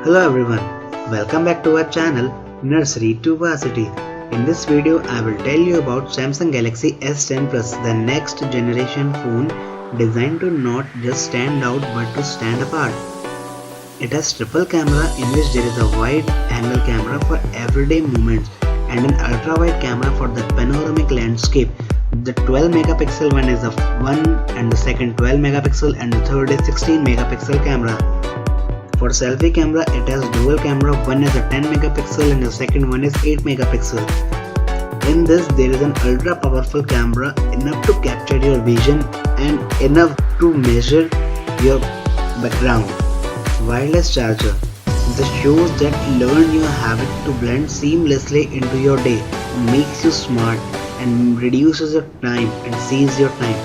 Hello everyone, welcome back to our channel Nursery to Varsity. In this video I will tell you about Samsung Galaxy S10 Plus, the next generation phone designed to not just stand out but to stand apart. It has triple camera in which there is a wide angle camera for everyday moments and an ultra wide camera for the panoramic landscape. The 12 megapixel one is the one and the second 12 megapixel and the third is 16 megapixel camera. For selfie camera, it has dual camera, one is a 10 megapixel and the second one is 8 megapixel. In this, there is an ultra powerful camera enough to capture your vision and enough to measure your background. Wireless charger. This shows that learn your habit to blend seamlessly into your day, makes you smart and reduces your time and saves your time.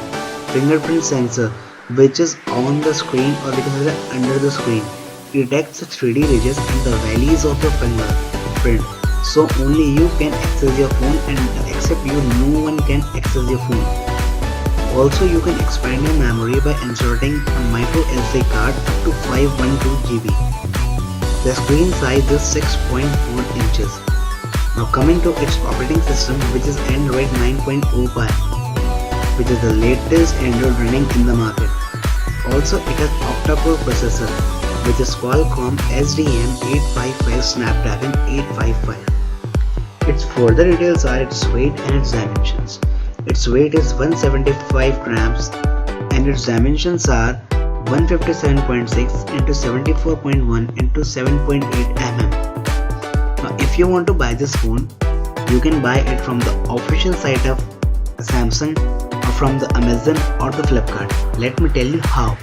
Fingerprint sensor, which is on the screen or we can say under the screen, detects the 3D ridges and the valleys of your fingerprint, so only you can access your phone and except you no one can access your phone. Also you can expand your memory by inserting a micro SD card up to 512 GB. The screen size is 6.4 inches. Now coming to its operating system, which is Android 9.0 Pie, which is the latest Android running in the market. Also it has octa-core processor, which is Qualcomm SDM855 Snapdragon 855. Its further details are its weight and its dimensions. Its weight is 175 grams and its dimensions are 157.6 into 74.1 into 7.8 mm. Now if you want to buy this phone, you can buy it from the official site of Samsung or from the Amazon or the Flipkart. Let me tell you how.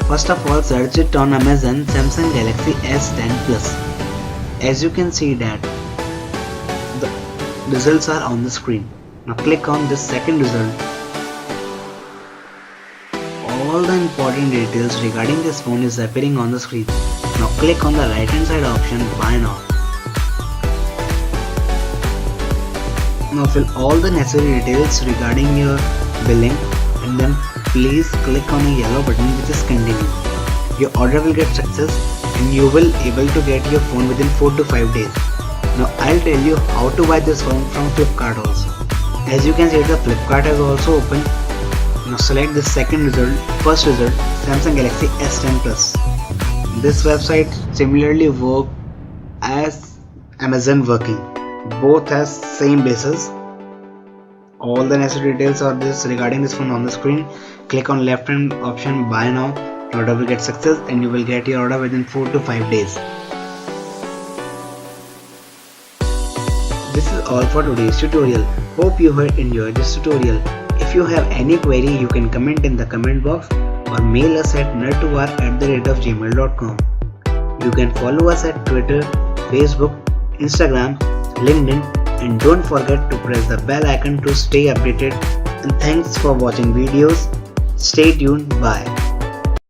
First of all, search it on Amazon Samsung Galaxy S10 Plus. As you can see that the results are on the screen. Now click on this second result. All the important details regarding this phone is appearing on the screen. Now click on the right hand side option, buy now. Now fill all the necessary details regarding your billing and then please click on a yellow button which is continue. Your order will get success and you will able to get your phone within 4 to 5 days. Now I'll tell you how to buy this phone from Flipkart also. As you can see, the Flipkart has also opened. Now select the second result, first result, Samsung Galaxy S10 Plus. This website similarly work as Amazon working. Both has same basis. All the necessary details are this regarding this phone on the screen. Click on left hand option, buy now. Your order will get success and you will get your order within 4 to 5 days. This is all for today's tutorial. Hope you have enjoyed this tutorial. If you have any query, you can comment in the comment box or mail us at nertovar@gmail.com. You can follow us at Twitter, Facebook, Instagram, LinkedIn, and don't forget to press the bell icon to stay updated. And thanks for watching videos. Stay tuned. Bye.